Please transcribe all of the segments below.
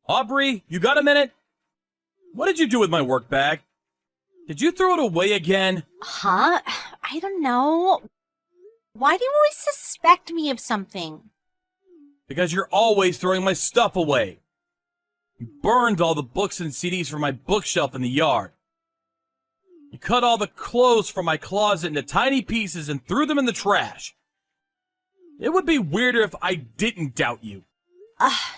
Aubrey, you got a minute? What did you do with my work bag? Did you throw it away again? Huh? I don't know. Why do you always suspect me of something? Because you're always throwing my stuff away. You burned all the books and CDs from my bookshelf in the yard. You cut all the clothes from my closet into tiny pieces and threw them in the trash. It would be weirder if I didn't doubt you.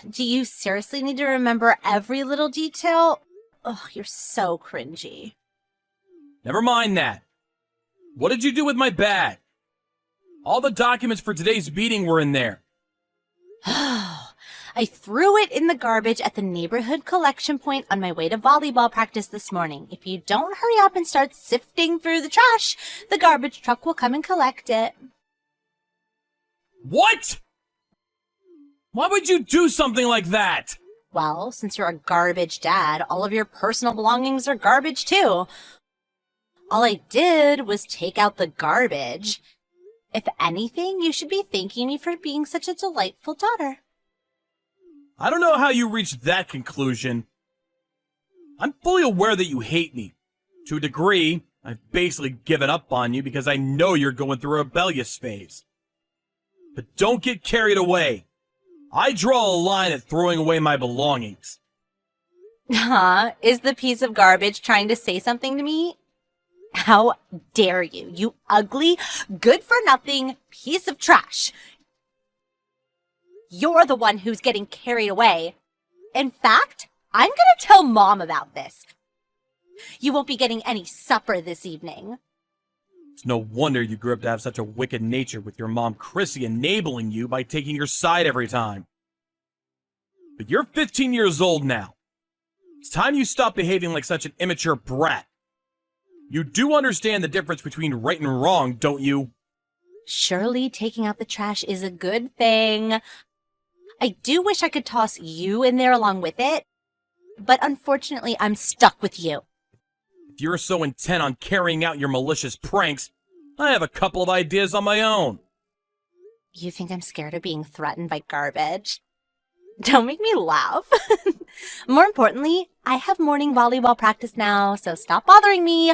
Do you seriously need to remember every little detail? Ugh, you're so cringy. Never mind that. What did you do with my bag? All the documents for today's meeting were in there. I threw it in the garbage at the neighborhood collection point on my way to volleyball practice this morning. If you don't hurry up and start sifting through the trash, the garbage truck will come and collect it. What? Why would you do something like that? Well, since you're a garbage dad, all of your personal belongings are garbage too. All I did was take out the garbage. If anything, you should be thanking me for being such a delightful daughter. I don't know how you reached that conclusion. I'm fully aware that you hate me. To a degree, I've basically given up on you because I know you're going through a rebellious phase. But don't get carried away. I draw a line at throwing away my belongings. Is the piece of garbage trying to say something to me? How dare you, you ugly, good-for-nothing piece of trash. You're the one who's getting carried away. In fact, I'm gonna tell Mom about this. You won't be getting any supper this evening. It's no wonder you grew up to have such a wicked nature with your mom Chrissy enabling you by taking your side every time. But you're 15 years old now. It's time you stop behaving like such an immature brat. You do understand the difference between right and wrong, don't you? Surely taking out the trash is a good thing. I do wish I could toss you in there along with it, but unfortunately I'm stuck with you. If you're so intent on carrying out your malicious pranks, I have a couple of ideas on my own. You think I'm scared of being threatened by garbage? Don't make me laugh. More importantly, I have morning volleyball practice now, so stop bothering me.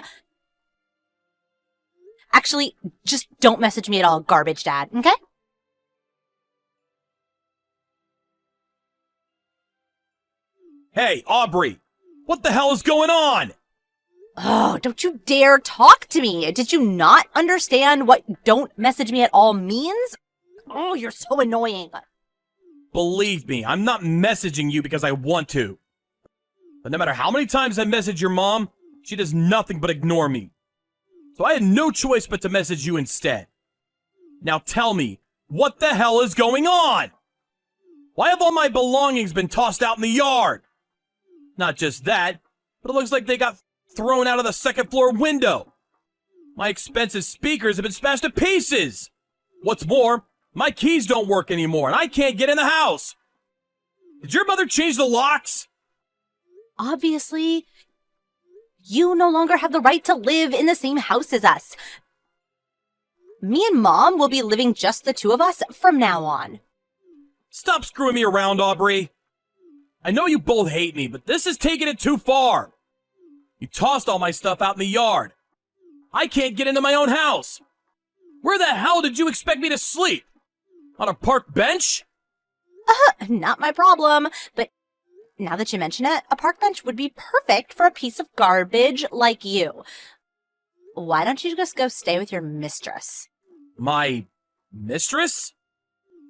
Actually, just don't message me at all, garbage dad, okay? Hey, Aubrey! What the hell is going on? Oh, don't you dare talk to me. Did you not understand what don't message me at all means? Oh, you're so annoying. Believe me, I'm not messaging you because I want to. But no matter how many times I message your mom, she does nothing but ignore me. So I had no choice but to message you instead. Now tell me, what the hell is going on? Why have all my belongings been tossed out in the yard? Not just that, but it looks like they got thrown out of the second floor window. My expensive speakers have been smashed to pieces. What's more, my keys don't work anymore and I can't get in the house. Did your mother change the locks? Obviously, you no longer have the right to live in the same house as us. Me and Mom will be living just the two of us from now on. Stop screwing me around, Aubrey. I know you both hate me, but this is taking it too far. You tossed all my stuff out in the yard. I can't get into my own house. Where the hell did you expect me to sleep? On a park bench? Not my problem, but now that you mention it, a park bench would be perfect for a piece of garbage like you. Why don't you just go stay with your mistress? My mistress?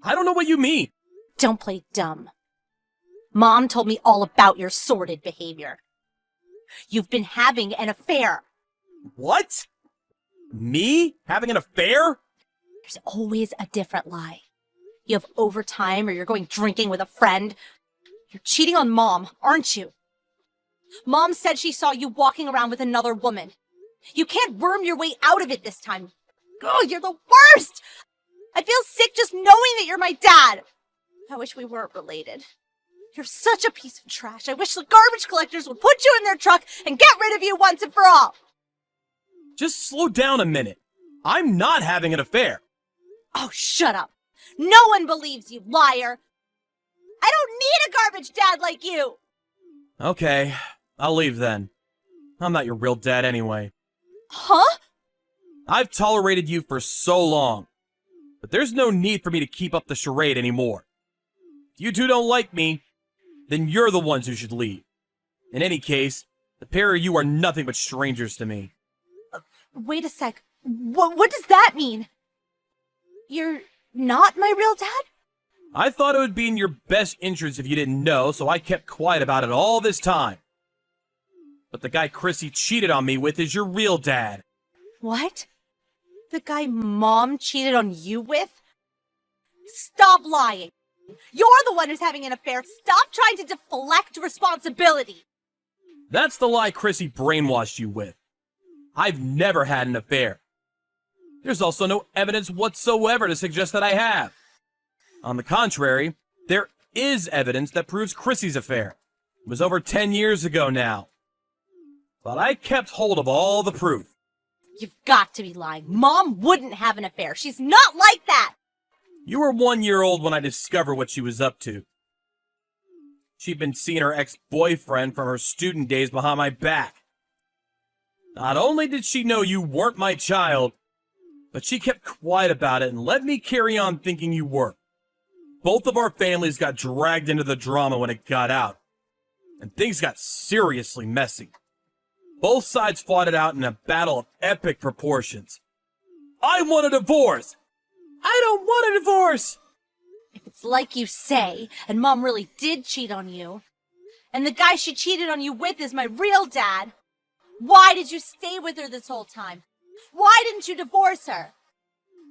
I don't know what you mean. Don't play dumb. Mom told me all about your sordid behavior. You've been having an affair. What? Me? Having an affair? There's always a different lie. You have overtime or you're going drinking with a friend. You're cheating on Mom, aren't you? Mom said she saw you walking around with another woman. You can't worm your way out of it this time. Oh, you're the worst! I feel sick just knowing that you're my dad. I wish we weren't related. You're such a piece of trash. I wish the garbage collectors would put you in their truck and get rid of you once and for all. Just slow down a minute. I'm not having an affair. Oh, shut up. No one believes you, liar. I don't need a garbage dad like you! Okay, I'll leave then. I'm not your real dad anyway. Huh? I've tolerated you for so long, but there's no need for me to keep up the charade anymore. If you two don't like me, then you're the ones who should leave. In any case, the pair of you are nothing but strangers to me. Wait a sec. What does that mean? You're not my real dad? I thought it would be in your best interest if you didn't know, so I kept quiet about it all this time. But the guy Chrissy cheated on me with is your real dad. What? The guy Mom cheated on you with? Stop lying. You're the one who's having an affair. Stop trying to deflect responsibility. That's the lie Chrissy brainwashed you with. I've never had an affair. There's also no evidence whatsoever to suggest that I have. On the contrary, there is evidence that proves Chrissy's affair. It was over 10 years ago now. But I kept hold of all the proof. You've got to be lying. Mom wouldn't have an affair. She's not like that. You were 1 year old when I discovered what she was up to. She'd been seeing her ex-boyfriend from her student days behind my back. Not only did she know you weren't my child, but she kept quiet about it and let me carry on thinking you were. Both of our families got dragged into the drama when it got out, and things got seriously messy. Both sides fought it out in a battle of epic proportions. I want a divorce! I don't want a divorce! If it's like you say, and Mom really did cheat on you, and the guy she cheated on you with is my real dad, why did you stay with her this whole time? Why didn't you divorce her?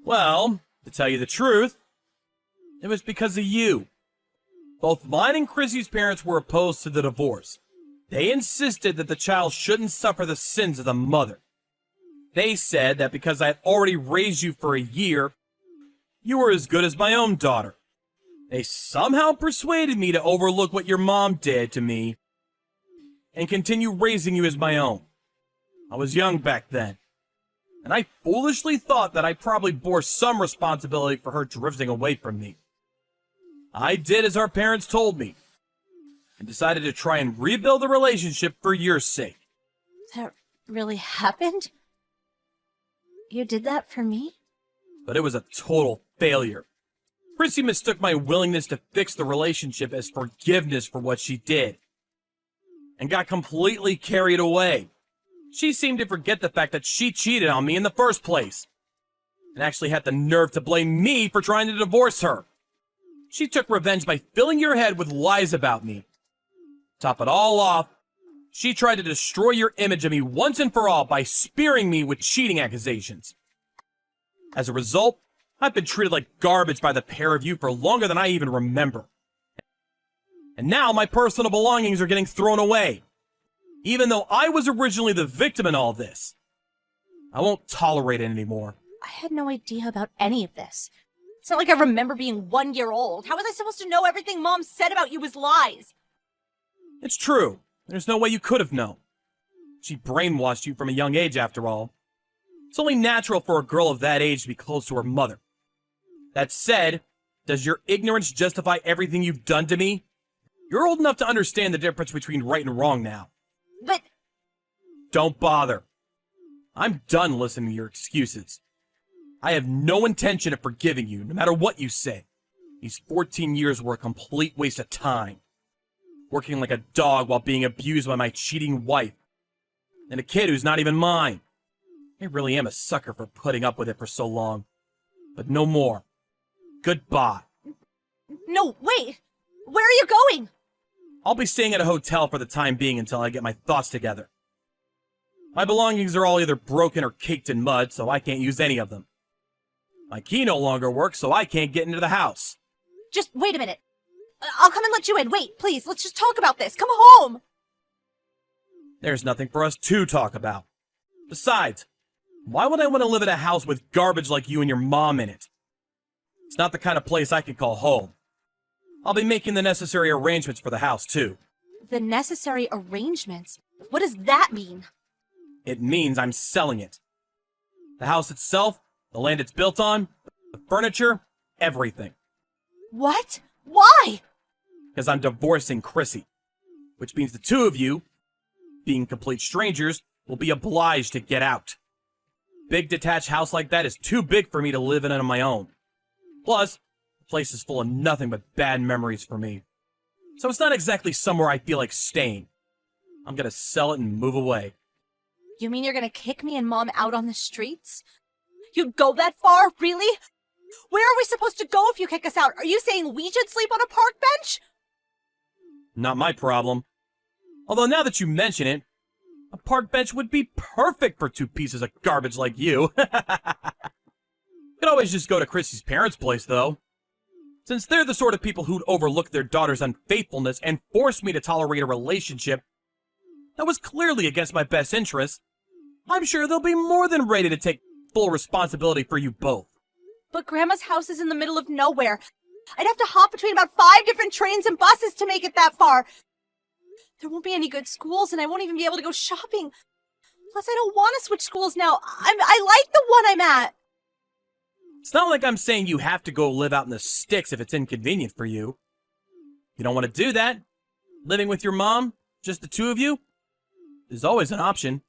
Well, to tell you the truth, it was because of you. Both mine and Chrissy's parents were opposed to the divorce. They insisted that the child shouldn't suffer the sins of the mother. They said that because I had already raised you for a year, you were as good as my own daughter. They somehow persuaded me to overlook what your mom did to me and continue raising you as my own. I was young back then, and I foolishly thought that I probably bore some responsibility for her drifting away from me. I did as our parents told me, and decided to try and rebuild the relationship for your sake. That really happened? You did that for me? But it was a total failure. Chrissy mistook my willingness to fix the relationship as forgiveness for what she did, and got completely carried away. She seemed to forget the fact that she cheated on me in the first place, and actually had the nerve to blame me for trying to divorce her. She took revenge by filling your head with lies about me. Top it all off, she tried to destroy your image of me once and for all by spearing me with cheating accusations. As a result, I've been treated like garbage by the pair of you for longer than I even remember. And now my personal belongings are getting thrown away, even though I was originally the victim in all this. I won't tolerate it anymore. I had no idea about any of this. It's not like I remember being 1 year old. How was I supposed to know everything Mom said about you was lies? It's true. There's no way you could have known. She brainwashed you from a young age, after all. It's only natural for a girl of that age to be close to her mother. That said, does your ignorance justify everything you've done to me? You're old enough to understand the difference between right and wrong now. But Don't bother. I'm done listening to your excuses. I have no intention of forgiving you, no matter what you say. These 14 years were a complete waste of time. Working like a dog while being abused by my cheating wife. And a kid who's not even mine. I really am a sucker for putting up with it for so long. But no more. Goodbye. no, wait! Where are you going? I'll be staying at a hotel for the time being until I get my thoughts together. My belongings are all either broken or caked in mud, so I can't use any of them. My key no longer works, so I can't get into the house. Just wait a minute. I'll come and let you in. Wait, please, let's just talk about this. Come home! There's nothing for us to talk about. Besides, why would I want to live in a house with garbage like you and your mom in it? It's not the kind of place I could call home. I'll be making the necessary arrangements for the house, too. The necessary arrangements? What does that mean? It means I'm selling it. The house itself, the land it's built on, the furniture, everything. What? Why? because I'm divorcing Chrissy. Which means the two of you, being complete strangers, will be obliged to get out. Big detached house like that is too big for me to live in on my own. Plus, the place is full of nothing but bad memories for me. So it's not exactly somewhere I feel like staying. I'm gonna sell it and move away. You mean you're gonna kick me and Mom out on the streets? You'd go that far? Really? Where are we supposed to go if you kick us out? Are you saying we should sleep on a park bench? Not my problem. Although now that you mention it, a park bench would be perfect for two pieces of garbage like you. Could always just go to Chrissy's parents' place, though. Since they're the sort of people who'd overlook their daughter's unfaithfulness and force me to tolerate a relationship that was clearly against my best interests, I'm sure they'll be more than ready to take full responsibility for you both. But Grandma's house is in the middle of nowhere. I'd have to hop between about 5 different trains and buses to make it that far. There won't be any good schools, and I won't even be able to go shopping. Plus, I don't want to switch schools now. I like the one I'm at. It's not like I'm saying you have to go live out in the sticks if it's inconvenient for you. You don't want to do that? Living with your mom, just the two of you, is always an option.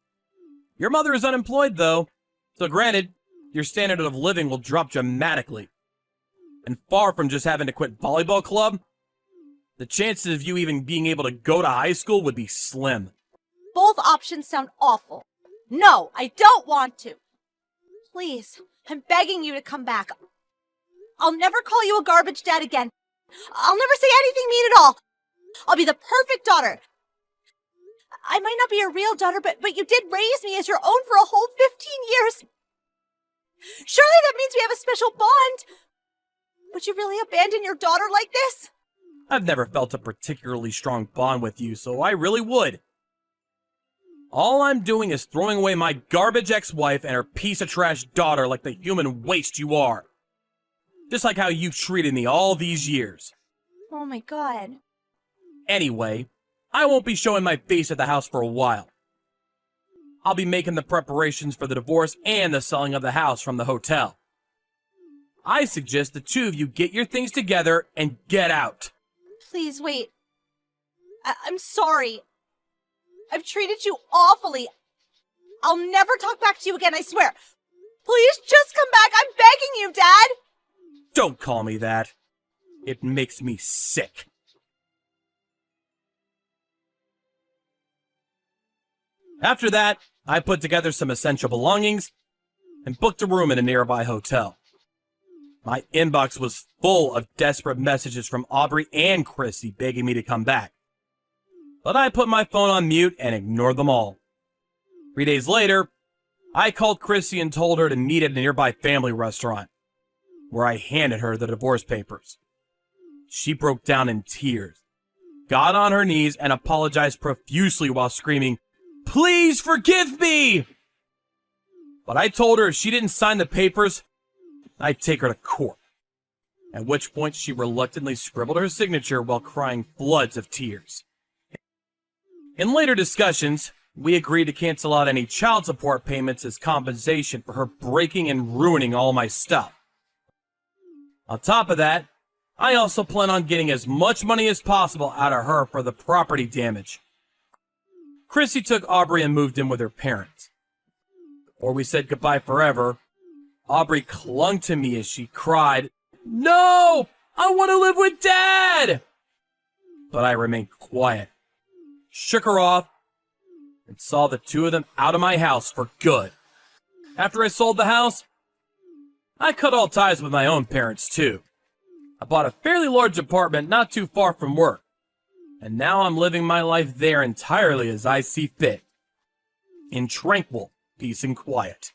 Your mother is unemployed, though, so granted, your standard of living will drop dramatically. And far from just having to quit volleyball club, the chances of you even being able to go to high school would be slim. Both options sound awful. No, I don't want to. Please, I'm begging you to come back. I'll never call you a garbage dad again. I'll never say anything mean at all. I'll be the perfect daughter. I might not be a real daughter, but you did raise me as your own for a whole 15 years. Surely that means we have a special bond. Would you really abandon your daughter like this? I've never felt a particularly strong bond with you, so I really would. All I'm doing is throwing away my garbage ex-wife and her piece of trash daughter like the human waste you are. Just like how you've treated me all these years. Oh my God. Anyway, I won't be showing my face at the house for a while. I'll be making the preparations for the divorce and the selling of the house from the hotel. I suggest the two of you get your things together and get out. Please wait. I'm sorry. I've treated you awfully. I'll never talk back to you again, I swear. Please just come back. I'm begging you, Dad. Don't call me that. It makes me sick. After that, I put together some essential belongings and booked a room in a nearby hotel. My inbox was full of desperate messages from Aubrey and Chrissy begging me to come back. But I put my phone on mute and ignored them all. 3 days later, I called Chrissy and told her to meet at a nearby family restaurant, where I handed her the divorce papers. She broke down in tears, got on her knees, and apologized profusely while screaming, "Please forgive me!" But I told her if she didn't sign the papers, I'd take her to court. At which point she reluctantly scribbled her signature while crying floods of tears. In later discussions, we agreed to cancel out any child support payments as compensation for her breaking and ruining all my stuff. On top of that, I also plan on getting as much money as possible out of her for the property damage. Chrissy took Aubrey and moved in with her parents. Before we said goodbye forever, Aubrey clung to me as she cried, "No! I want to live with Dad!" But I remained quiet, shook her off, and saw the two of them out of my house for good. After I sold the house, I cut all ties with my own parents too. I bought a fairly large apartment not too far from work, and now I'm living my life there entirely as I see fit, in tranquil peace and quiet.